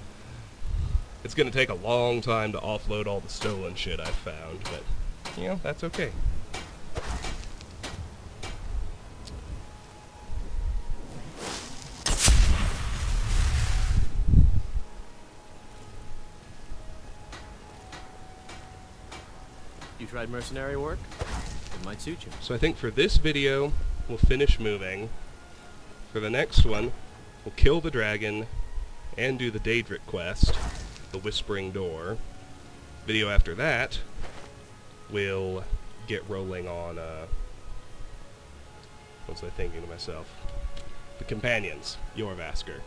it's going to take a long time to offload all the stolen shit I've found, but, you know, that's okay. You tried mercenary work? It might suit you. So I think for this video, we'll finish moving. For the next one, we'll kill the dragon and do the Daedric quest, the Whispering Door. Video after that, we'll get rolling on, what was I thinking to myself? The Companions, Jorvaskr.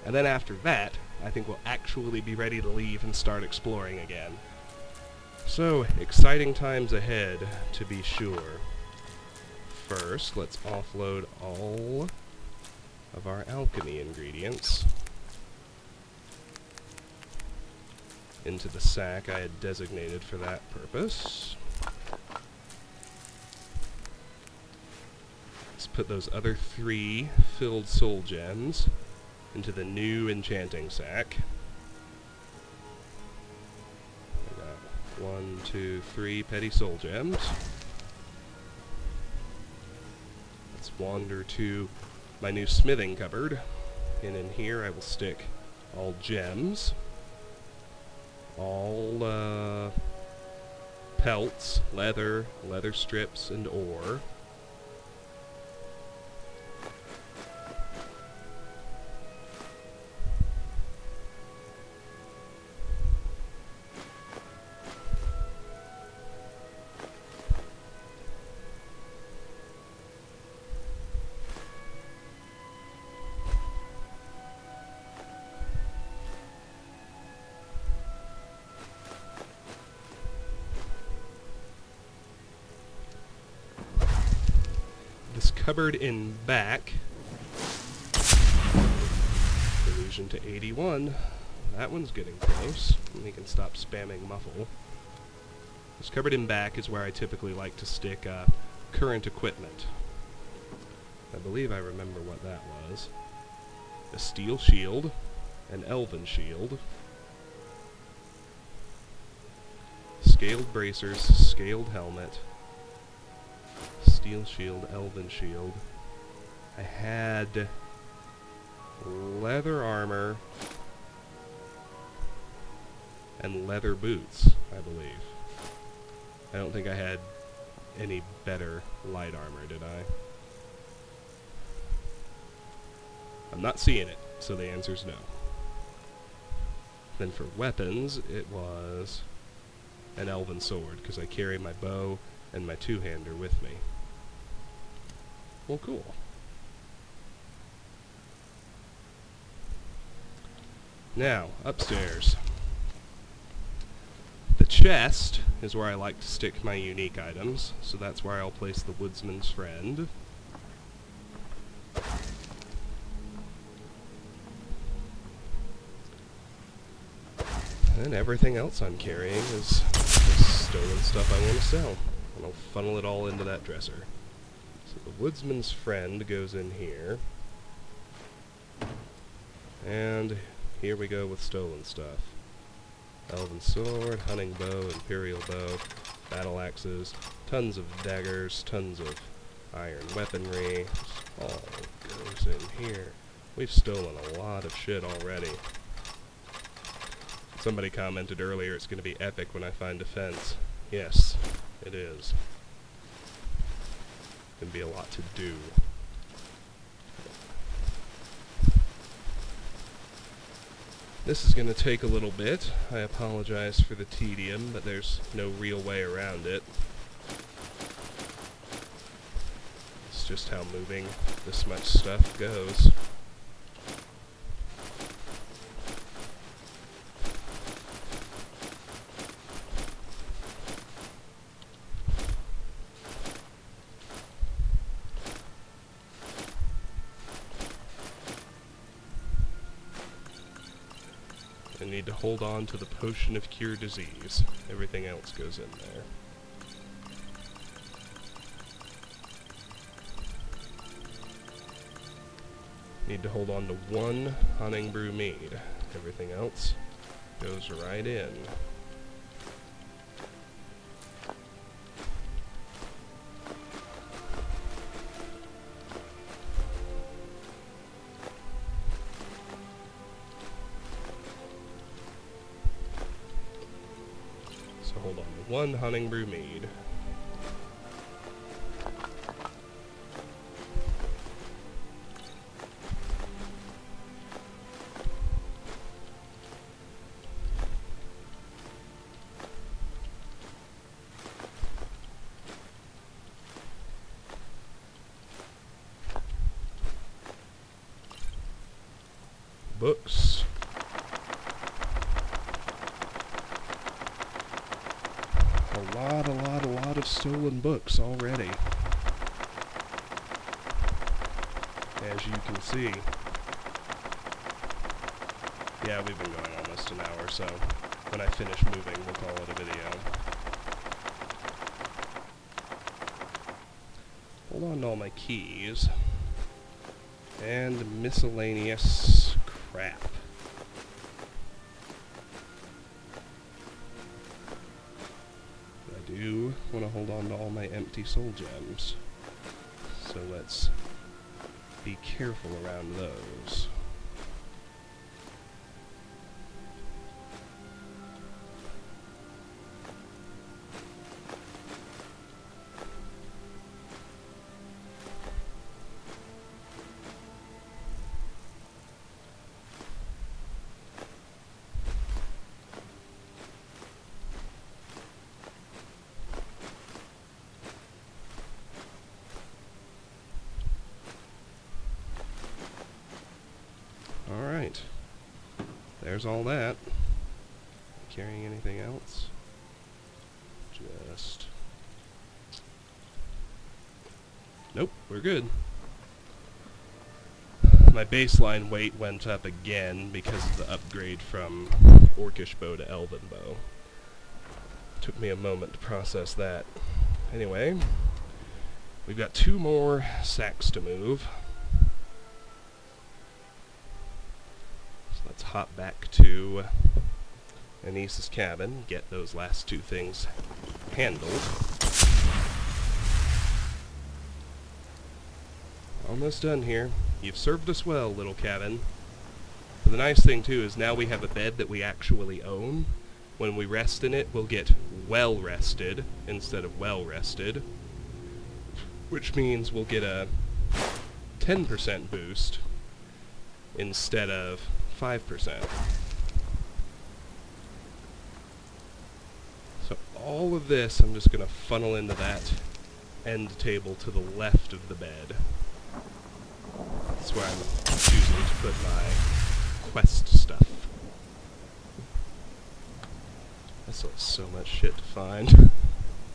And then after that, I think we'll actually be ready to leave and start exploring again. So, exciting times ahead, to be sure. First, let's offload all of our alchemy ingredients into the sack I had designated for that purpose. Let's put those other 3 filled soul gems into the new enchanting sack. I got 1, 2, 3 petty soul gems. Let's wander to my new smithing cupboard, and in here I will stick all gems, all pelts, leather strips, and ore. Cupboard in back. Illusion to 81. That one's getting close. We can stop spamming muffle. This cupboard in back is where I typically like to stick current equipment. I believe I remember what that was. A steel shield, an elven shield, scaled bracers, scaled helmet, steel shield, elven shield. I had leather armor and leather boots, I believe. I don't think I had any better light armor, did I? I'm not seeing it, so the answer's no. Then for weapons, it was an elven sword, because I carry my bow and my two-hander with me. Well, cool. Now, upstairs. The chest is where I like to stick my unique items, so that's where I'll place the Woodsman's Friend. And everything else I'm carrying is just stolen stuff I want to sell. And I'll funnel it all into that dresser. So the Woodsman's Friend goes in here. And here we go with stolen stuff. Elven sword, hunting bow, imperial bow, battle axes, tons of daggers, tons of iron weaponry. This all goes in here. We've stolen a lot of shit already. Somebody commented earlier it's going to be epic when I find defense. Yes, it is. Going to be a lot to do. This is going to take a little bit. I apologize for the tedium, but there's no real way around it. It's just how moving this much stuff goes. I need to hold on to the potion of cure disease. Everything else goes in there. Need to hold on to one hunting brew mead. Everything else goes right in. Hold on to one hunting brew mead. Books. lot of stolen books already. As you can see. Yeah, we've been going almost an hour, so when I finish moving, we'll call it a video. Hold on to all my keys. And miscellaneous crap. I do want to hold on to all my empty soul gems. So let's be careful around those. Alright. There's all that. Carrying anything else? Just... Nope, we're good. My baseline weight went up again because of the upgrade from Orcish bow to Elven bow. Took me a moment to process that. Anyway, we've got 2 more sacks to move. Let's hop back to Anis's cabin, get those last 2 things handled. Almost done here. You've served us well, little cabin. But the nice thing, too, is now we have a bed that we actually own. When we rest in it, we'll get well rested instead of well rested. Which means we'll get a 10% boost instead of 5%. So all of this I'm just going to funnel into that end table to the left of the bed. That's where I'm choosing to put my quest stuff. That's still so much shit to find.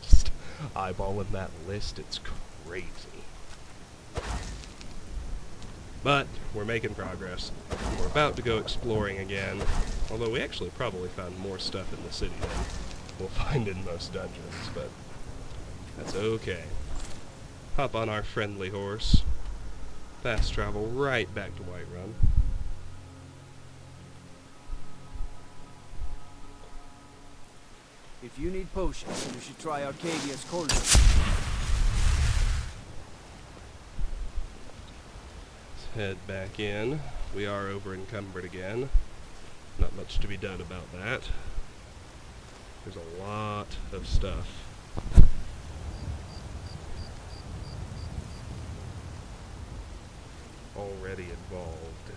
Just eyeballing that list, it's crazy. But we're making progress. We're about to go exploring again. Although we actually probably found more stuff in the city than we'll find in most dungeons, but that's okay. Hop on our friendly horse. Fast travel right back to Whiterun. If you need potions, you should try Arcadia's cauldron. Head back in. We are over encumbered again. Not much to be done about that. There's a lot of stuff. Already involved.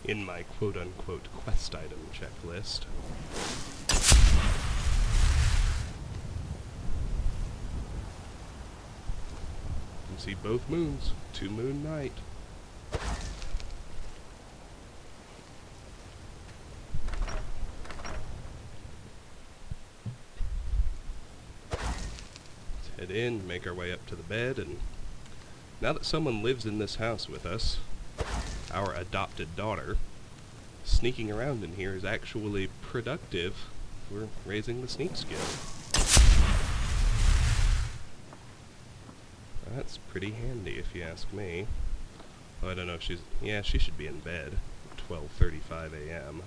In my quote-unquote quest item checklist. See both moons. 2 moon night. Let's head in, make our way up to the bed, and now that someone lives in this house with us, our adopted daughter, sneaking around in here is actually productive for raising the sneak skill. That's pretty handy, if you ask me. Oh, I don't know if she's... Yeah, she should be in bed. 12:35 a.m.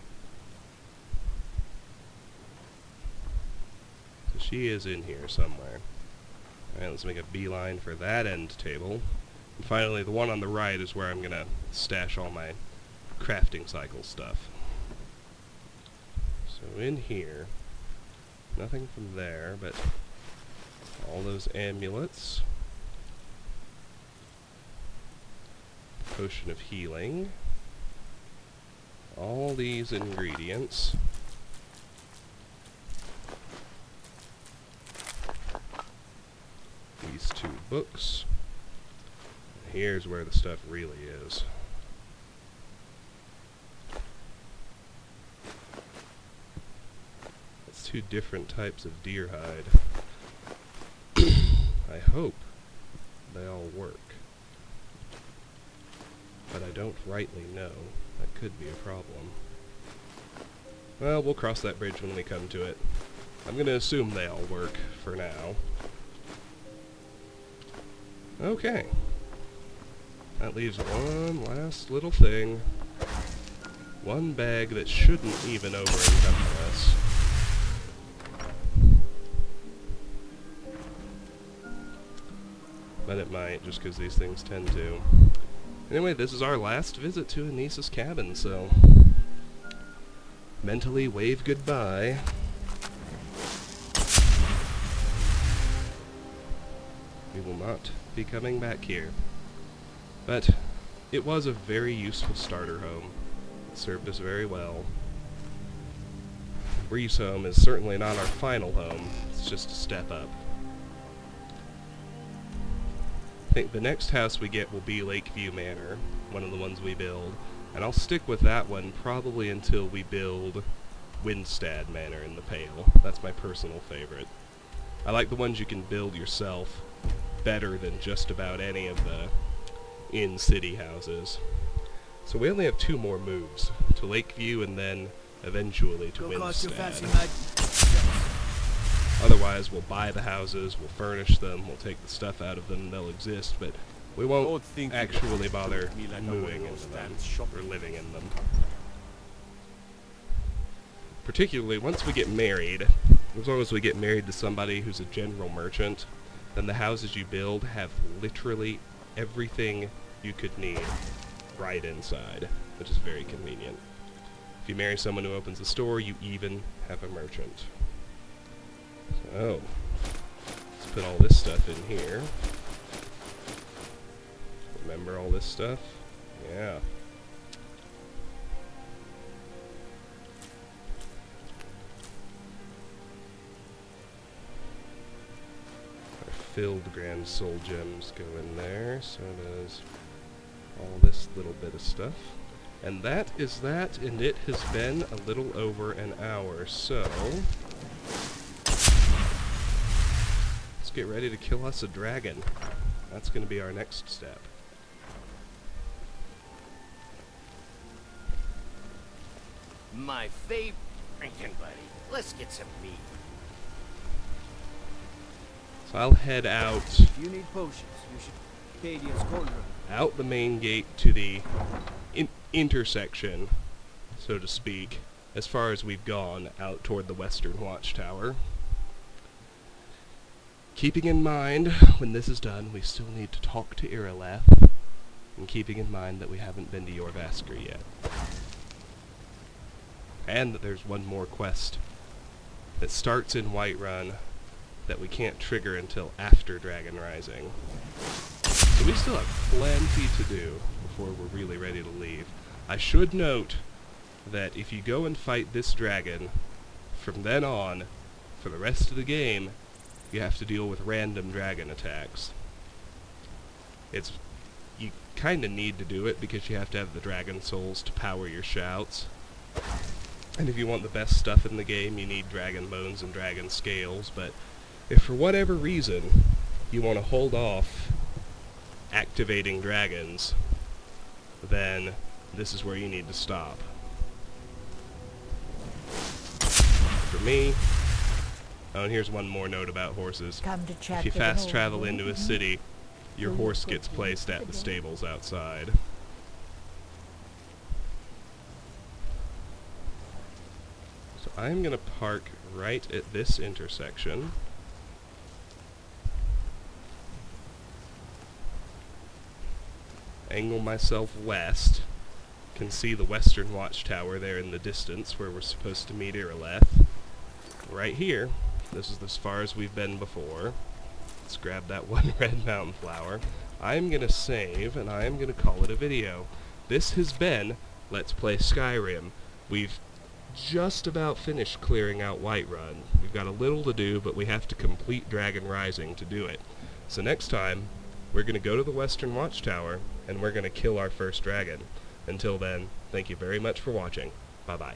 So she is in here somewhere. Alright, let's make a beeline for that end table. And finally, the one on the right is where I'm gonna stash all my crafting cycle stuff. So in here, nothing from there, but all those amulets. Potion of healing. All these ingredients. These 2 books. And here's where the stuff really is. 2 different types of deer hide. I hope they all work. But I don't rightly know. That could be a problem. Well, we'll cross that bridge when we come to it. I'm gonna assume they all work for now. Okay. That leaves one last little thing. One bag that shouldn't even over-encumber us. But it might, just because these things tend to. Anyway, this is our last visit to Anissa's cabin, so... mentally wave goodbye. We will not be coming back here. But it was a very useful starter home. It served us very well. Breezehome is certainly not our final home. It's just a step up. I think the next house we get will be Lakeview Manor, one of the ones we build. And I'll stick with that one probably until we build Windstad Manor in the Pale. That's my personal favorite. I like the ones you can build yourself better than just about any of the in-city houses. So we only have 2 more moves, to Lakeview and then eventually to Windstad. Otherwise, we'll buy the houses, we'll furnish them, we'll take the stuff out of them, they'll exist, but we won't actually bother moving into them or living in them. Particularly once we get married, as long as we get married to somebody who's a general merchant, then the houses you build have literally everything you could need right inside, which is very convenient. If you marry someone who opens a store, you even have a merchant. So, let's put all this stuff in here. Remember all this stuff? Yeah. Our filled Grand Soul gems go in there, so does all this little bit of stuff. And that is that, and it has been a little over an hour, so... let's get ready to kill us a dragon. That's going to be our next step. My favorite drinking buddy. Let's get some meat. So I'll head out... if you need potions, you should Cadian's corner. out the main gate to the intersection, so to speak, as far as we've gone out toward the Western Watchtower. Keeping in mind, when this is done, we still need to talk to Irileth, and keeping in mind that we haven't been to Jorvaskr yet. And that there's one more quest that starts in Whiterun that we can't trigger until after Dragon Rising. So we still have plenty to do before we're really ready to leave. I should note that if you go and fight this dragon, from then on, for the rest of the game, you have to deal with random dragon attacks. You kind of need to do it because you have to have the dragon souls to power your shouts. And if you want the best stuff in the game, you need dragon bones and dragon scales, but if for whatever reason you want to hold off activating dragons, then this is where you need to stop. For me, oh, and here's one more note about horses. If you fast travel into a city, your horse gets placed at the stables outside. So I'm going to park right at this intersection. Angle myself west. Can see the Western Watchtower there in the distance where we're supposed to meet Irileth. Right here. This is as far as we've been before. Let's grab that one red mountain flower. I'm going to save, and I'm going to call it a video. This has been Let's Play Skyrim. We've just about finished clearing out Whiterun. We've got a little to do, but we have to complete Dragon Rising to do it. So next time, we're going to go to the Western Watchtower, and we're going to kill our first dragon. Until then, thank you very much for watching. Bye-bye.